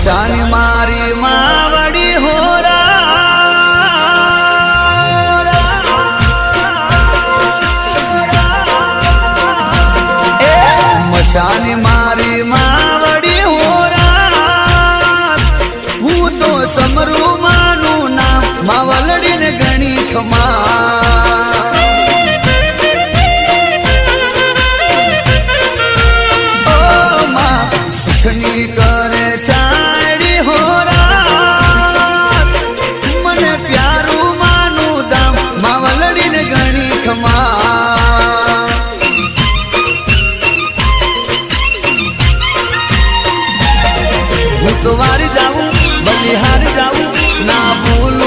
મશાની મારી માવડી હોરા મશાની મારી માવડી હોરા હું તો સમરું માનું નામ માવલડીને ગણી ખમા સુખની કરે છાડી હોરા મને પ્યારું માનું દામ માવલડીને ગણી ખમા હું તો વારી જાઉં બલિહારી જાઉં ના ભૂલ